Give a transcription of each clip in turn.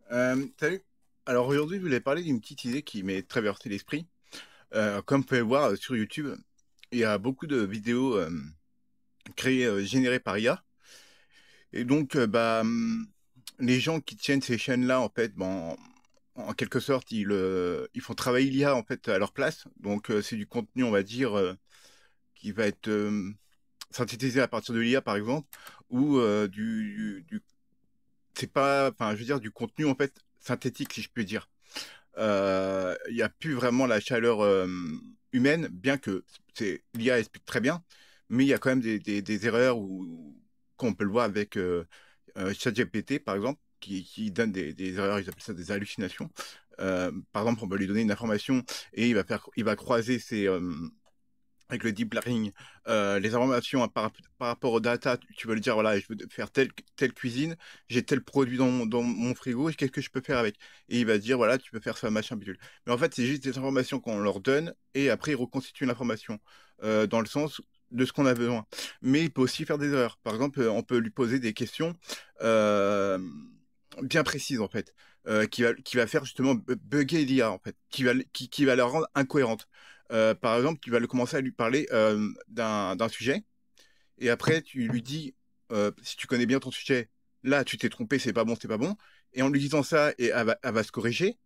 Salut. Alors aujourd'hui, je voulais parler d'une petite idée qui m'est traversée l'esprit. Comme vous pouvez le voir sur YouTube, il y a beaucoup de vidéos créées, générées par IA. Et donc, les gens qui tiennent ces chaînes-là, en fait, en quelque sorte, ils font travailler l'IA en fait à leur place. Donc, c'est du contenu, on va dire, qui va être synthétisé à partir de l'IA, par exemple, ou c'est pas, enfin, je veux dire, du contenu en fait synthétique, si je puis dire. Il n'y a plus vraiment la chaleur humaine, bien que l'IA explique très bien, mais il y a quand même des erreurs qu'on peut le voir avec ChatGPT, par exemple, qui donne des erreurs, ils appellent ça des hallucinations. Par exemple, on va lui donner une information et il va croiser avec le deep learning, les informations par rapport aux data, tu vas lui dire, voilà, je veux faire telle cuisine, j'ai tel produit dans mon frigo, qu'est-ce que je peux faire avec? Et il va dire, voilà, tu peux faire ça, machin, bidule. Mais en fait, c'est juste des informations qu'on leur donne, et après, il reconstitue l'information, dans le sens de ce qu'on a besoin. Mais il peut aussi faire des erreurs. Par exemple, on peut lui poser des questions euh, bien précises, en fait, qui va faire justement bugger l'IA, en fait, qui va la rendre incohérente. Par exemple, tu vas le commencer à lui parler d'un sujet, et après tu lui dis, si tu connais bien ton sujet, là tu t'es trompé, c'est pas bon. Et en lui disant ça, elle va se corriger,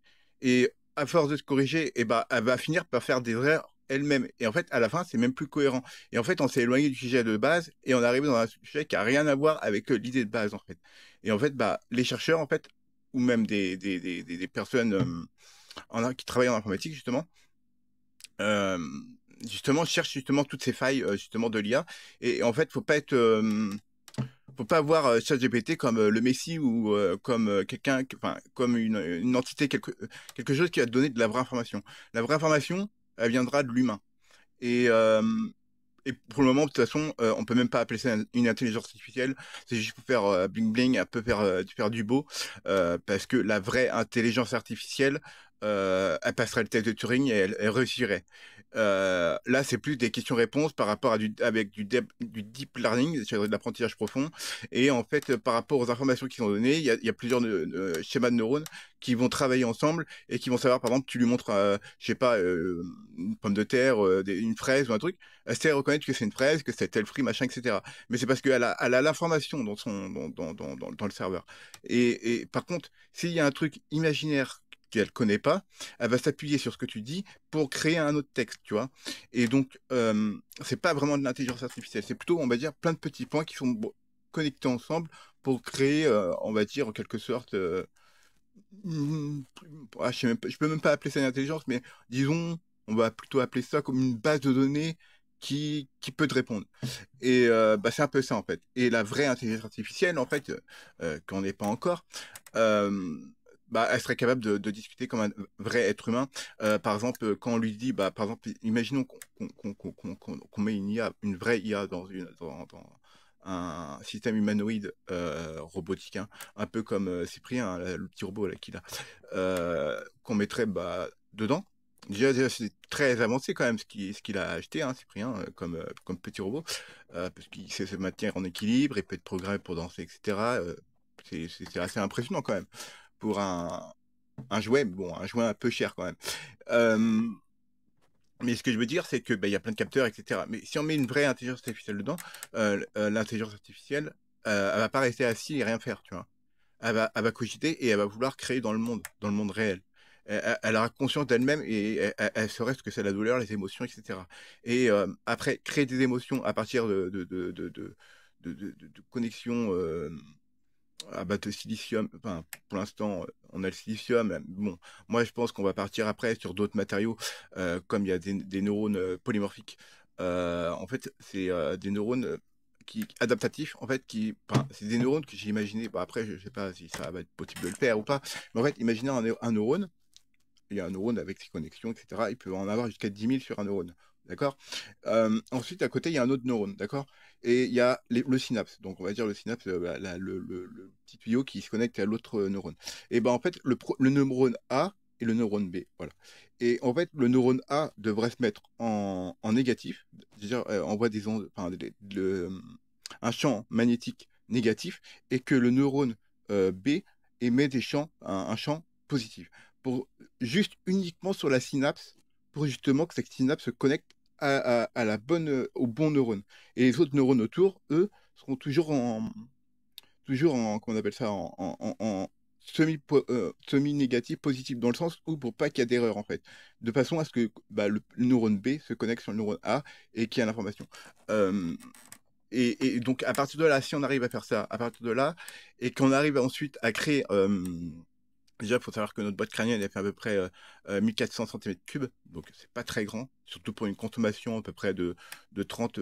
et à force de se corriger, et ben, elle va finir par faire des erreurs elle-même. Et en fait, à la fin, c'est même plus cohérent. Et en fait, on s'est éloigné du sujet de base, et on est arrivé dans un sujet qui a rien à voir avec l'idée de base, en fait. Et en fait, bah, les chercheurs, en fait, ou même des personnes qui travaillent en informatique, euh, justement cherche justement toutes ces failles justement de l'IA. Et en fait, faut pas voir ChatGPT comme le Messie ou comme enfin comme une entité, quelque chose qui va te donner de la vraie information. La vraie information, elle viendra de l'humain. Et et pour le moment, de toute façon, on peut même pas appeler ça une intelligence artificielle. C'est juste pour faire bling bling, un peu faire du beau, parce que la vraie intelligence artificielle, elle passerait le test de Turing et elle réussirait. Là, c'est plus des questions-réponses par rapport à du deep learning, c'est-à-dire de l'apprentissage profond. Et en fait, par rapport aux informations qui sont données, il y a plusieurs schémas de neurones qui vont travailler ensemble et qui vont savoir, par exemple, tu lui montres, je sais pas, une pomme de terre, une fraise ou un truc, elle sait reconnaître que c'est une fraise, que c'est tel fruit, machin, etc. Mais c'est parce elle a l'information dans le serveur. Et par contre, s'il y a un truc imaginaire qu'elle connaît pas, elle va s'appuyer sur ce que tu dis pour créer un autre texte, tu vois. Et donc, c'est pas vraiment de l'intelligence artificielle, c'est plutôt, on va dire, plein de petits points qui sont connectés ensemble pour créer, on va dire, en quelque sorte, hmm, je sais même je peux même pas appeler ça une intelligence, mais disons, on va plutôt appeler ça comme une base de données qui peut te répondre. Et bah, c'est un peu ça en fait. Et la vraie intelligence artificielle, en fait, qu'on n'est pas encore, euh, bah, elle serait capable de discuter comme un vrai être humain. Par exemple, quand on lui dit, bah, par exemple, imaginons qu'on met une IA, une vraie IA dans un système humanoïde robotique, hein, un peu comme Cyprien, hein, le petit robot là qu'il a, qu'on mettrait bah, dedans. Déjà, c'est très avancé quand même ce qu'il a acheté, hein, Cyprien, comme petit robot, parce qu'il sait se maintenir en équilibre, il peut être programmé pour danser, etc. C'est assez impressionnant quand même pour un jouet, mais bon, un jouet un peu cher quand même. Euh, mais ce que je veux dire, c'est que bah, il y a plein de capteurs, etc. Mais si on met une vraie intelligence artificielle dedans, l'intelligence artificielle, elle va pas rester assise et rien faire, tu vois. Elle va cogiter et elle va vouloir créer dans le monde réel. Elle aura conscience d'elle-même et elle saurait ce que c'est la douleur, les émotions, etc. Et après, créer des émotions à partir de connexions à base de silicium. Enfin, pour l'instant, on a le silicium. Bon, moi, je pense qu'on va partir après sur d'autres matériaux, comme il y a des neurones polymorphiques. En fait, c'est des neurones adaptatifs, en fait, enfin, c'est des neurones que j'ai imaginé. Bon, après, je sais pas si ça va être possible de le faire ou pas, mais en fait, imaginez un neurone. Il y a un neurone avec ses connexions, etc. Il peut en avoir jusqu'à 10 000 sur un neurone. D'accord. Ensuite, à côté, il y a un autre neurone. D'accord. Et il y a le synapse. Donc, on va dire le synapse, bah, le petit tuyau qui se connecte à l'autre neurone. Et ben, en fait, le neurone A et le neurone B. Voilà. Et en fait, le neurone A devrait se mettre en négatif. C'est-à-dire, envoie des ondes, enfin, un champ magnétique négatif. Et que le neurone B met des champs, un champ positif, pour, juste uniquement sur la synapse, pour justement que cette synapse se connecte à la bonne, au bon neurone. Et les autres neurones autour, eux, seront toujours en, comment on appelle ça, en semi-négatif, positif, dans le sens où pour pas qu'il y ait d'erreur, en fait. De façon à ce que bah, le neurone B se connecte sur le neurone A et qu'il y ait l'information. Euh, et donc, à partir de là, si on arrive à faire ça, à partir de là, et qu'on arrive ensuite à créer. Déjà, il faut savoir que notre boîte crânienne, elle fait à peu près 1400 cm3, donc c'est pas très grand, surtout pour une consommation à peu près de 30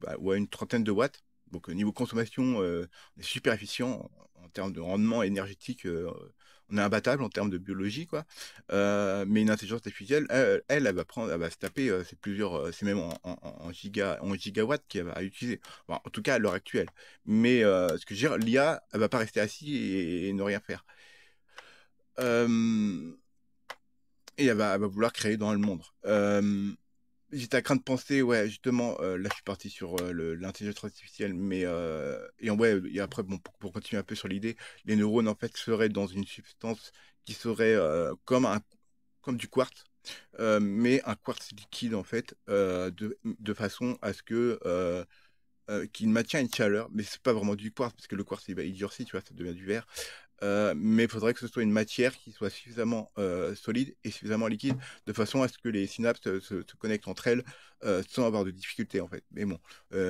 bah, ouais, une trentaine de watts. Donc, niveau consommation, on est super efficient en termes de rendement énergétique. On est imbattable en termes de biologie, quoi. Mais une intelligence artificielle, elle va prendre, elle va se taper, c'est plusieurs, c'est même en gigawatts qu'elle va utiliser. Bon, en tout cas, à l'heure actuelle. Mais ce que je veux dire, l'IA, elle va pas rester assise et ne rien faire. Euh, et elle va vouloir créer dans le monde. J'étais à craint de penser, ouais, justement, là je suis parti sur l'intelligence artificielle, mais ouais, et après, bon, pour continuer un peu sur l'idée, les neurones en fait seraient dans une substance qui serait comme du quartz, mais un quartz liquide en fait, de façon à ce que qu'il maintient une chaleur, mais c'est pas vraiment du quartz, parce que le quartz il durcit, tu vois, ça devient du verre. Mais il faudrait que ce soit une matière qui soit suffisamment solide et suffisamment liquide, de façon à ce que les synapses se connectent entre elles sans avoir de difficultés en fait. Mais bon,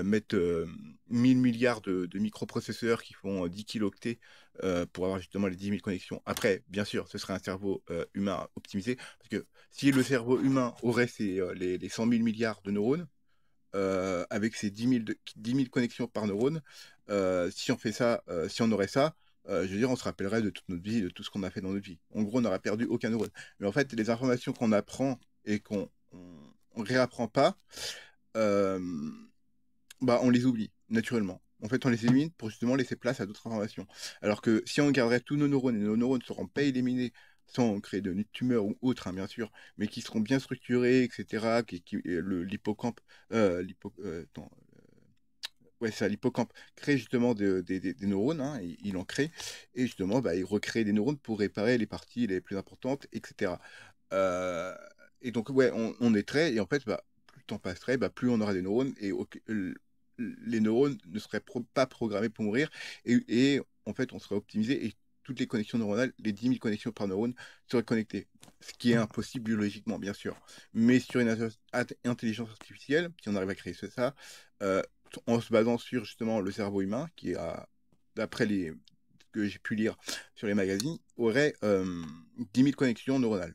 mettre 1000 milliards de microprocesseurs qui font 10 kilooctets pour avoir justement les 10 000 connexions. Après, bien sûr, ce serait un cerveau humain optimisé, parce que si le cerveau humain aurait les 100 000 milliards de neurones, avec ces 10 000 connexions par neurone, si on fait ça, si on aurait ça, je veux dire, on se rappellerait de toute notre vie, de tout ce qu'on a fait dans notre vie. En gros, on n'aurait perdu aucun neurone. Mais en fait, les informations qu'on apprend et on réapprend pas, euh, bah, on les oublie, naturellement. En fait, on les élimine pour justement laisser place à d'autres informations. Alors que si on garderait tous nos neurones, et nos neurones ne seront pas éliminés sans créer de tumeurs ou autres, hein, bien sûr, mais qui seront bien structurés, etc., l'hippocampe, attends, ouais, ça, l'hippocampe crée justement des neurones, hein, il en crée, et justement, bah, il recrée des neurones pour réparer les parties les plus importantes, etc. Euh, et donc, ouais, on est très, et en fait, bah, plus le temps passerait, bah, plus on aura des neurones, et les neurones ne seraient pas programmés pour mourir, et en fait, on serait optimisé, et toutes les connexions neuronales, les 10 000 connexions par neurone, seraient connectées. Ce qui est impossible biologiquement, bien sûr. Mais sur une intelligence artificielle, si on arrive à créer ça, euh, en se basant sur justement le cerveau humain, qui a, d'après ce que j'ai pu lire sur les magazines, aurait 10 000 connexions neuronales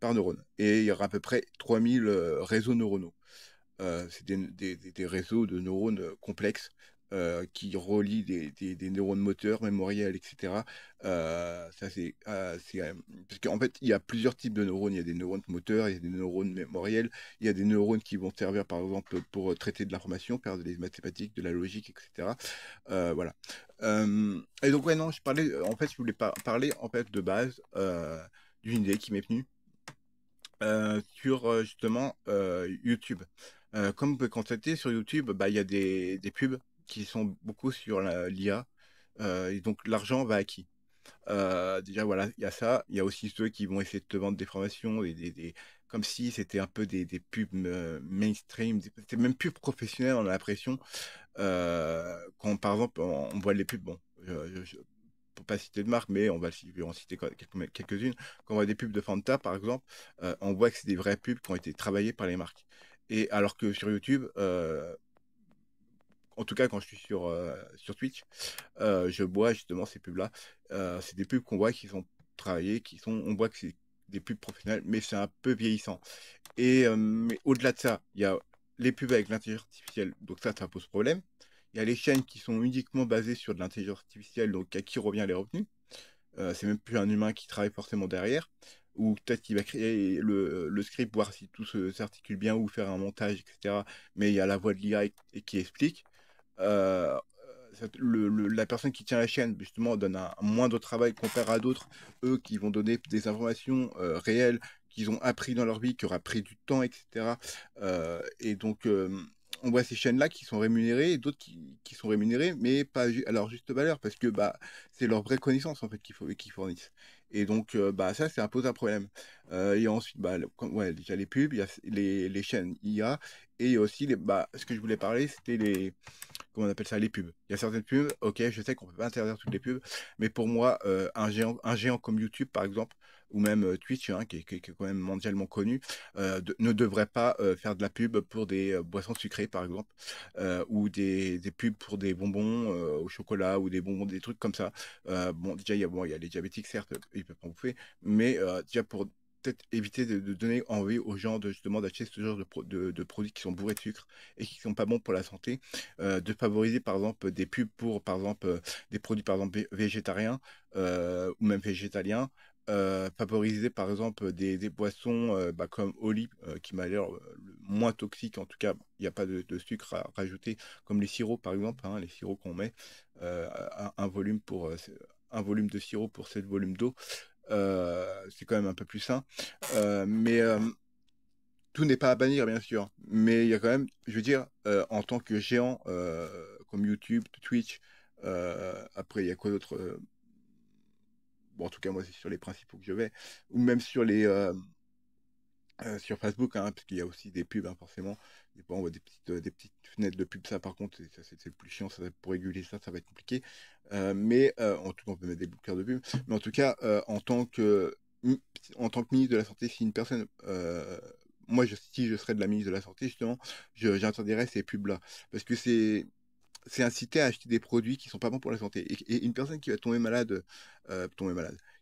par neurone. Et il y aura à peu près 3000 réseaux neuronaux. C'est des réseaux de neurones complexes qui relient des neurones moteurs, mémoriels, etc. Ça, parce qu'en fait, il y a plusieurs types de neurones. Il y a des neurones moteurs, il y a des neurones mémoriels, il y a des neurones qui vont servir, par exemple, pour traiter de l'information, faire des mathématiques, de la logique, etc. Voilà. Et donc, ouais, non, en fait, je voulais parler, en fait, de base d'une idée qui m'est venue sur justement YouTube. Comme vous pouvez constater sur YouTube, bah, il y a des pubs qui sont beaucoup sur l'IA, et donc l'argent va à qui? Déjà voilà, il y a ça. Il y a aussi ceux qui vont essayer de te vendre des formations, comme si c'était un peu des pubs mainstream, c'était même pubs professionnels, on a l'impression. Quand par exemple on voit les pubs, bon, pour pas citer de marque, mais je vais en citer quelques-unes. Quand on voit des pubs de Fanta, par exemple, on voit que c'est des vrais pubs qui ont été travaillés par les marques. Et alors que sur YouTube, en tout cas quand je suis sur Twitch, je vois justement ces pubs-là. C'est des pubs qu'on voit qui sont travaillées, on voit que c'est des pubs professionnelles, mais c'est un peu vieillissant. Et mais au-delà de ça, il y a les pubs avec l'intelligence artificielle, donc ça pose problème. Il y a les chaînes qui sont uniquement basées sur de l'intelligence artificielle, donc à qui revient les revenus. C'est même plus un humain qui travaille forcément derrière, ou peut-être qu'il va créer le script, voir si tout s'articule bien, ou faire un montage, etc. Mais il y a la voix de l'IA qui explique. Euh, la personne qui tient la chaîne, justement, donne un moindre travail comparé à d'autres, eux, qui vont donner des informations réelles qu'ils ont appris dans leur vie, qui aura pris du temps, etc. Et donc, on voit ces chaînes-là qui sont rémunérées et d'autres qui sont rémunérées, mais pas à leur juste valeur, parce que bah, c'est leur vraie connaissance en fait qu'ils fournissent. Et donc, bah, ça, c'est un pose un problème. Et ensuite, bah, ouais, déjà les pubs, il y a les chaînes IA, et il y a aussi, bah, ce que je voulais parler, c'était comment on appelle ça, les pubs. Il y a certaines pubs, ok, je sais qu'on peut pas interdire toutes les pubs, mais pour moi, un géant comme YouTube, par exemple, ou même Twitch, hein, qui est quand même mondialement connu, ne devrait pas faire de la pub pour des boissons sucrées, par exemple, ou des pubs pour des bonbons au chocolat, ou des bonbons, des trucs comme ça. Bon, déjà, il y a les diabétiques, certes, ils peuvent pas bouffer, mais déjà pour peut-être éviter de donner envie aux gens de justement d'acheter ce genre de produits qui sont bourrés de sucre et qui sont pas bons pour la santé, de favoriser par exemple des pubs pour par exemple des produits par exemple végétariens ou même végétaliens, favoriser par exemple des boissons bah, comme Oli qui m'a l'air le moins toxique, en tout cas il n'y a pas de sucre à rajouter, comme les sirops par exemple, hein, les sirops qu'on met, un volume pour un volume de sirop pour 7 volumes d'eau, c'est quand même un peu plus sain. Mais tout n'est pas à bannir, bien sûr, mais il y a quand même, je veux dire, en tant que géant comme YouTube, Twitch, après, il y a quoi d'autre bon, en tout cas, moi, c'est sur les principaux que je vais, ou même sur Facebook, hein, parce qu'il y a aussi des pubs, hein, forcément. Des fois, on voit des petites fenêtres de pub, ça, par contre, c'est le plus chiant, ça, pour réguler ça, ça va être compliqué. Mais en tout cas, on peut mettre des bloqueurs de pub. Mais en tout cas, en tant que ministre de la Santé, si une personne, moi, si je serais de la ministre de la Santé, justement, j'interdirais ces pubs-là. Parce que c'est inciter à acheter des produits qui sont pas bons pour la santé. Et une personne qui va tomber malade,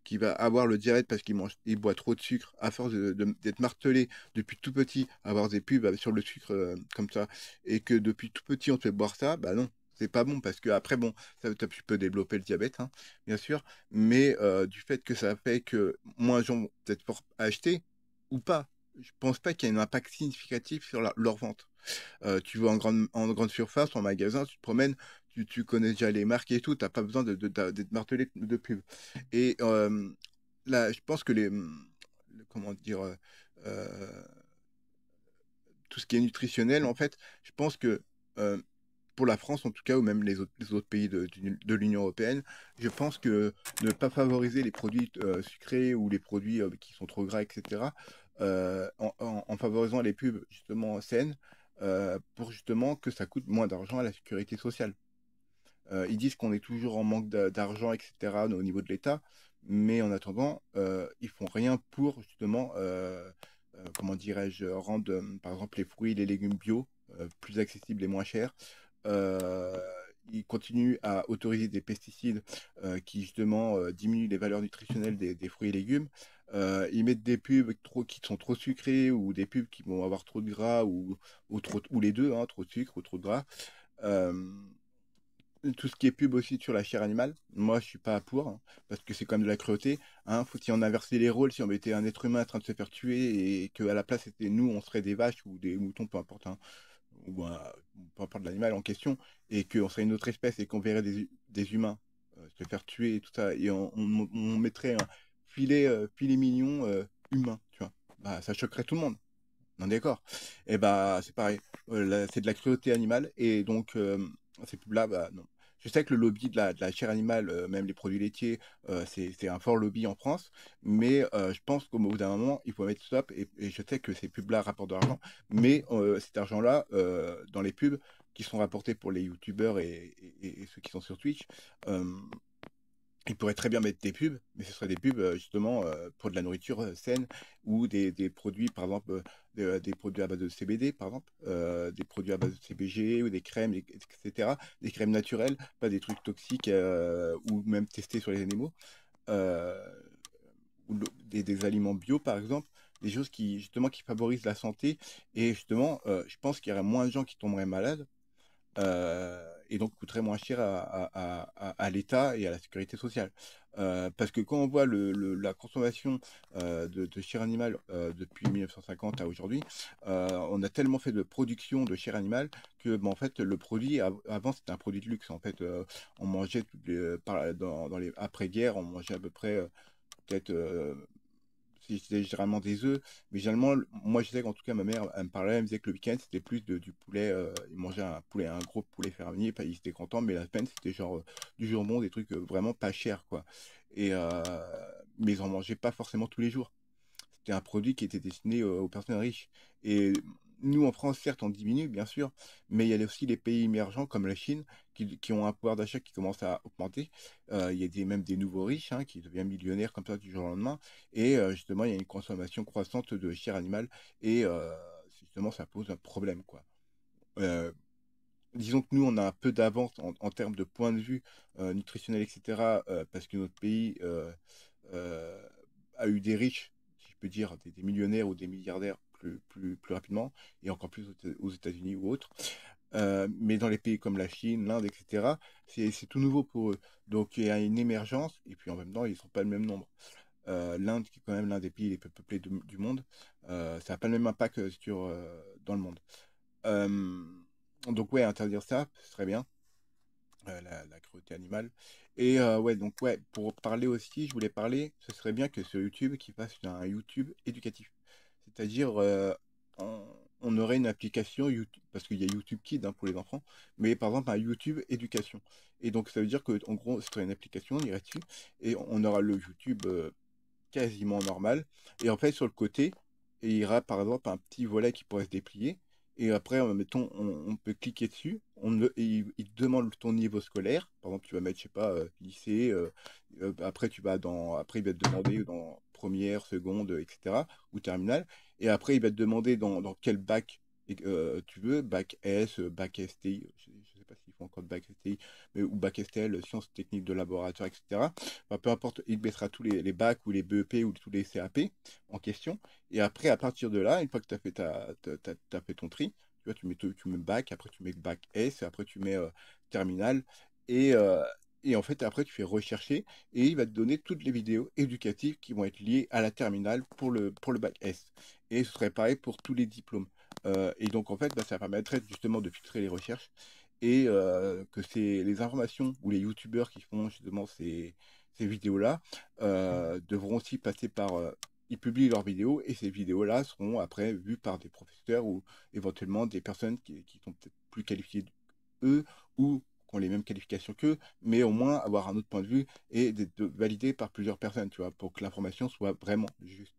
qui va avoir le diabète parce il boit trop de sucre, à force d'être martelé depuis tout petit, avoir des pubs sur le sucre comme ça, et que depuis tout petit on te fait boire ça, bah non. C'est pas bon parce que après bon, tu peux développer le diabète, hein, bien sûr, mais du fait que ça fait que moins de gens vont peut-être acheter ou pas, je pense pas qu'il y ait un impact significatif sur leur vente. Tu vas en grande surface, en magasin, tu te promènes, tu connais déjà les marques et tout, t'as pas besoin d'être martelé de pub. Et là, je pense que comment dire, euh, tout ce qui est nutritionnel, en fait, je pense que euh, pour la France, en tout cas, ou même les autres pays de l'Union européenne, je pense que ne pas favoriser les produits sucrés ou les produits qui sont trop gras, etc., en favorisant les pubs justement saines, pour justement que ça coûte moins d'argent à la sécurité sociale. Ils disent qu'on est toujours en manque d'argent, etc., au niveau de l'État, mais en attendant, ils font rien pour justement, comment dirais-je, rendre, par exemple, les fruits et les légumes bio plus accessibles et moins chers. Euh, Ils continuent à autoriser des pesticides qui justement diminuent les valeurs nutritionnelles des fruits et légumes. Ils mettent des pubs qui sont trop sucrées ou des pubs qui vont avoir trop de gras ou les deux, hein, trop de sucre ou trop de gras. Euh, tout ce qui est pub aussi sur la chair animale, moi je suis pas pour, hein, parce que c'est quand même de la cruauté. Hein, faut-il en inverser les rôles si on mettait un être humain en train de se faire tuer et qu'à la place c'était nous, on serait des vaches ou des moutons, peu importe, hein, ou peu importe l'animal en question, et qu'on serait une autre espèce et qu'on verrait des humains se faire tuer et tout ça, et on mettrait un filet mignon humain, tu vois. Bah, ça choquerait tout le monde. On est d'accord. Et bah c'est pareil. C'est de la cruauté animale et donc ces pubs-là, bah non. Je sais que le lobby de la chair animale, même les produits laitiers, c'est un fort lobby en France, mais je pense qu'au bout d'un moment, il faut mettre stop. Et je sais que ces pubs-là rapportent de l'argent, mais cet argent-là, dans les pubs qui sont rapportés pour les youtubeurs et ceux qui sont sur Twitch, euh, ils pourraient très bien mettre des pubs, mais ce seraient des pubs justement pour de la nourriture saine ou des produits, par exemple, des produits à base de CBD, par exemple, des produits à base de CBG ou des crèmes, etc. Des crèmes naturelles, pas des trucs toxiques ou même testés sur les animaux, euh, ou des aliments bio, par exemple, des choses qui justement qui favorisent la santé. Et justement, je pense qu'il y aurait moins de gens qui tomberaient malades et donc coûterait moins cher à l'État et à la sécurité sociale. Parce que quand on voit la consommation de chair animale depuis 1950 à aujourd'hui, on a tellement fait de production de chair animale que en fait le produit avant c'était un produit de luxe. En fait, on mangeait dans les après-guerre, on mangeait à peu près peut-être c'est généralement des œufs, mais généralement, moi je sais qu'en tout cas ma mère, elle me parlait, elle me disait que le week-end c'était plus du poulet, ils mangeaient un poulet, un gros poulet fermier, pas, ils étaient contents, mais la semaine c'était genre du jambon, des trucs vraiment pas chers quoi. Et mais ils en mangeaient pas forcément tous les jours. C'était un produit qui était destiné aux personnes riches. Et nous, en France, certes, on diminue, bien sûr, mais il y a aussi les pays émergents comme la Chine qui ont un pouvoir d'achat qui commence à augmenter. Il y a même des nouveaux riches hein, qui deviennent millionnaires comme ça du jour au lendemain. Et justement, il y a une consommation croissante de chair animale et justement, ça pose un problème, quoi. Euh, Disons que nous, on a un peu d'avance en termes de point de vue nutritionnel, etc., parce que notre pays euh, a eu des riches, si je peux dire, des millionnaires ou des milliardaires plus rapidement, et encore plus aux États-Unis ou autres. Mais dans les pays comme la Chine, l'Inde, etc., c'est tout nouveau pour eux. Donc il y a une émergence, et puis en même temps, ils ne sont pas le même nombre. L'Inde, qui est quand même l'un des pays les plus peuplés du monde, ça n'a pas le même impact dans le monde. Euh, donc ouais, interdire ça, ce serait bien, la cruauté animale. Et ouais, donc ouais, pour parler aussi, je voulais parler, ce serait bien que sur YouTube, qu'il fasse un YouTube éducatif. C'est-à-dire, on, on aurait une application YouTube, parce qu'il y a YouTube Kids hein, pour les enfants, mais par exemple un YouTube éducation. Et donc ça veut dire que en gros, ce serait une application, on irait dessus, et on aura le YouTube quasiment normal. Et en fait, sur le côté, il y aura par exemple un petit volet qui pourrait se déplier. Et après, mettons, on peut cliquer dessus. Et il te demande ton niveau scolaire. Par exemple, tu vas mettre, je sais pas, lycée. Après, après, il va te demander dans première, seconde, etc. ou terminale. Et après, il va te demander dans quel bac tu veux, bac S, bac STI. Je ne sais pas s'ils font encore de bac STI, mais, ou bac STL, sciences techniques de laboratoire, etc. Enfin, peu importe, il te mettra tous les bacs ou les BEP ou tous les CAP en question. Et après, à partir de là, une fois que tu as fait, t'as fait ton tri, tu vois, tu mets bac, après tu mets bac S, après tu mets terminal. Et, euh, et en fait, après, tu fais rechercher et il va te donner toutes les vidéos éducatives qui vont être liées à la terminale pour le bac S. Et ce serait pareil pour tous les diplômes. Et donc, en fait, bah, ça permettrait justement de filtrer les recherches et que c'est les informations ou les youtubeurs qui font justement ces vidéos-là devront aussi passer par... ils publient leurs vidéos et ces vidéos-là seront après vues par des professeurs ou éventuellement des personnes qui sont peut-être plus qualifiées qu'eux ou qui ont les mêmes qualifications qu'eux, mais au moins avoir un autre point de vue et d'être validé par plusieurs personnes, tu vois, pour que l'information soit vraiment juste.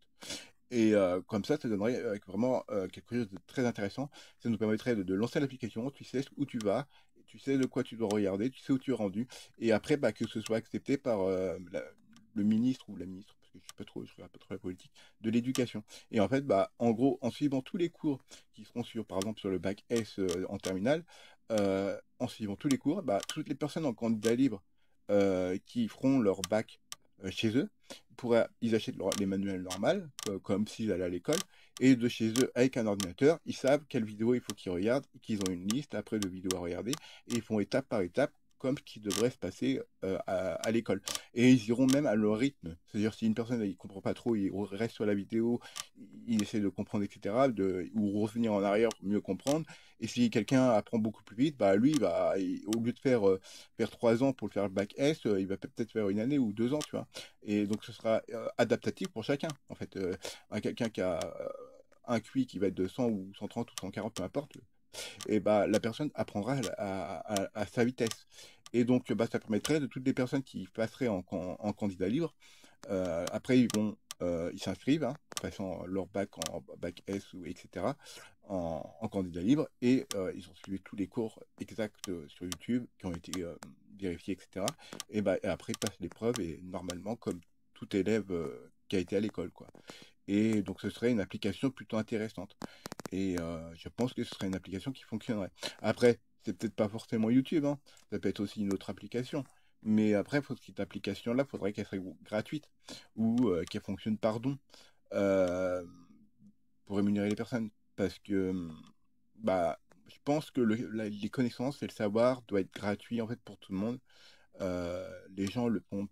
Et comme ça donnerait vraiment quelque chose de très intéressant. Ça nous permettrait de lancer l'application, tu sais où tu vas, tu sais de quoi tu dois regarder, tu sais où tu es rendu, et après bah, que ce soit accepté par le ministre ou la ministre, parce que je regarde pas trop la politique, de l'éducation. Et en fait, bah, en gros, en suivant tous les cours qui seront sur, par exemple, sur le bac S en terminale, en suivant tous les cours, bah, toutes les personnes en candidat libre qui feront leur bac chez eux, ils achètent les manuels normaux, comme s'ils allaient à l'école, et de chez eux, avec un ordinateur, ils savent quelle vidéo il faut qu'ils regardent, qu'ils ont une liste après de vidéos à regarder, et ils font étape par étape, comme ce qui devrait se passer à l'école. Et ils iront même à leur rythme. C'est-à-dire, si une personne ne comprend pas trop, il reste sur la vidéo, il essaie de comprendre, etc., ou revenir en arrière pour mieux comprendre. Et si quelqu'un apprend beaucoup plus vite, bah lui, au lieu de faire 3 ans pour le faire le bac S, il va peut-être faire une année ou 2 ans, tu vois. Et donc, ce sera adaptatif pour chacun. En fait, quelqu'un qui a un QI qui va être de 100 ou 130 ou 140, peu importe, et bah, la personne apprendra à sa vitesse. Et donc, bah, ça permettrait de toutes les personnes qui passeraient en candidat libre. Après, ils s'inscrivent, hein, passant leur bac en bac S ou etc. en candidat libre et ils ont suivi tous les cours exacts sur YouTube qui ont été vérifiés, etc. Et après, ils passent l'épreuve et normalement, comme tout élève qui a été à l'école, quoi. Et donc, ce serait une application plutôt intéressante. Et je pense que ce serait une application qui fonctionnerait. Après, c'est peut-être pas forcément YouTube, hein. Ça peut être aussi une autre application. Mais après, cette application-là, il faudrait qu'elle soit gratuite ou qu'elle fonctionne par don euh, pour rémunérer les personnes. Parce que bah, je pense que les connaissances et le savoir doivent être gratuits en fait pour tout le monde. Les gens le font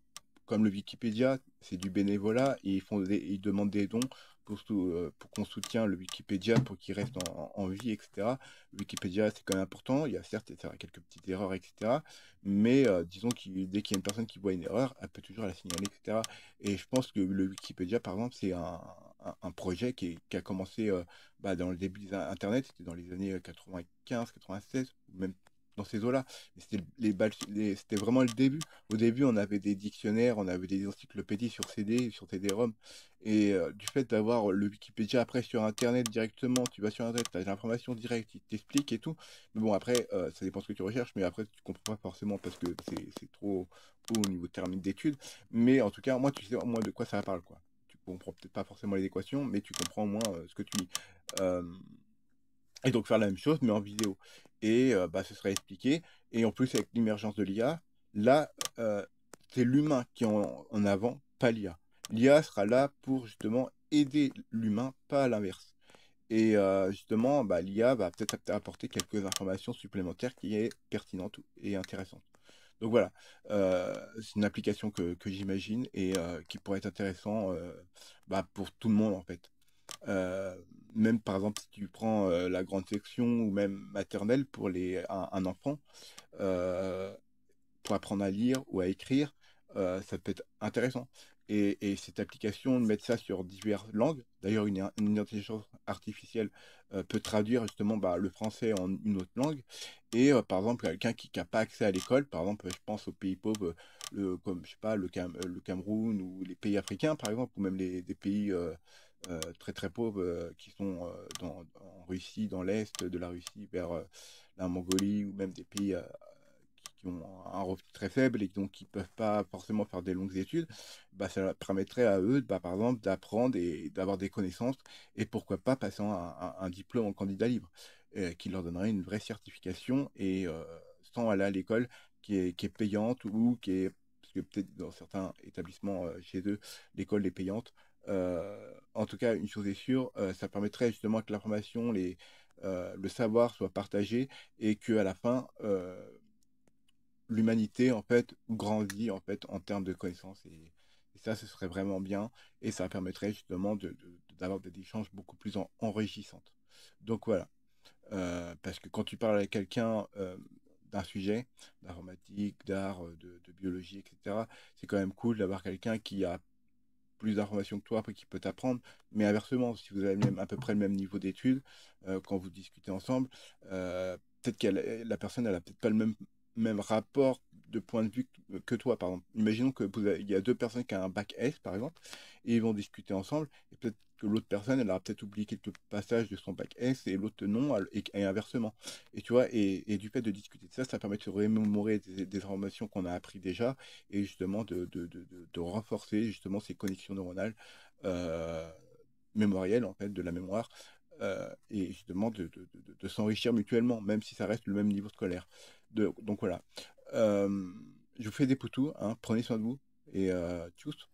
comme le Wikipédia, c'est du bénévolat, et ils demandent des dons pour qu'on soutienne le Wikipédia pour qu'il reste en vie, etc. Le Wikipédia, c'est quand même important. Il y a certes quelques petites erreurs, etc. Mais disons que dès qu'il y a une personne qui voit une erreur, elle peut toujours la signaler, etc. Et je pense que le Wikipédia, par exemple, c'est un projet qui a commencé dans le début d'Internet, c'était dans les années 95, 96, ou même dans ces eaux-là. Mais c'était vraiment le début. Au début, on avait des dictionnaires, on avait des encyclopédies sur CD, sur CD-ROM. Et du fait d'avoir le Wikipédia après sur Internet directement, tu vas sur Internet, tu as l'information directe, il t'explique et tout. Mais bon, après, ça dépend de ce que tu recherches, mais après, tu comprends pas forcément parce que c'est trop haut au niveau termique d'études. Mais en tout cas, moi, tu sais au moins de quoi ça parle, quoi. Tu comprends peut-être pas forcément les équations, mais tu comprends au moins ce que tu lis. Euh, et donc faire la même chose, mais en vidéo. Et ce serait expliqué. Et en plus, avec l'émergence de l'IA, là, c'est l'humain qui est en avant, pas l'IA. L'IA sera là pour justement aider l'humain, pas à l'inverse. Et justement, l'IA va peut-être apporter quelques informations supplémentaires qui est pertinentes et intéressantes. Donc voilà, c'est une application que j'imagine et qui pourrait être intéressant pour tout le monde en fait. Euh, Même par exemple, si tu prends la grande section ou même maternelle pour un enfant, euh, pour apprendre à lire ou à écrire, ça peut être intéressant. Et cette application, de mettre ça sur diverses langues, d'ailleurs une intelligence artificielle peut traduire justement le français en une autre langue. Et par exemple, quelqu'un qui n'a pas accès à l'école, par exemple, je pense aux pays pauvres, comme je sais pas, le Cameroun ou les pays africains, par exemple, ou même des pays très très pauvres qui sont en Russie, dans l'est de la Russie, vers la Mongolie, ou même des pays qui ont un revenu très faible et donc qui ne peuvent pas forcément faire des longues études, ça leur permettrait à eux, par exemple, d'apprendre et d'avoir des connaissances et pourquoi pas passer un diplôme en candidat libre qui leur donnerait une vraie certification et sans aller à l'école qui est payante ou qui est, parce que peut-être dans certains établissements chez eux, l'école est payante. En tout cas, une chose est sûre, ça permettrait justement que l'information, le savoir soit partagé et que à la fin, l'humanité en fait grandit en fait en termes de connaissances et ça ce serait vraiment bien et ça permettrait justement d'avoir des échanges beaucoup plus enrichissantes. Donc voilà. Parce que quand tu parles avec quelqu'un d'un sujet d'informatique, d'art, de biologie, etc., c'est quand même cool d'avoir quelqu'un qui a plus d'informations que toi, après qui peut t'apprendre. Mais inversement, si vous avez à peu près le même niveau d'études, quand vous discutez ensemble, peut-être que la personne, elle a peut-être pas le même rapport de point de vue que toi, par exemple. Imaginons que il y a deux personnes qui ont un bac S, par exemple, et ils vont discuter ensemble, et peut-être que l'autre personne, elle aura peut-être oublié quelques passages de son bac S, et l'autre non, et inversement. Et tu vois, et du fait de discuter de ça, ça permet de se remémorer des informations qu'on a appris déjà, et justement de renforcer justement ces connexions neuronales euh, mémorielles, en fait, de la mémoire, et justement de s'enrichir mutuellement, même si ça reste le même niveau scolaire. Donc voilà. Euh, je vous fais des poutous, hein, prenez soin de vous, et tchuss.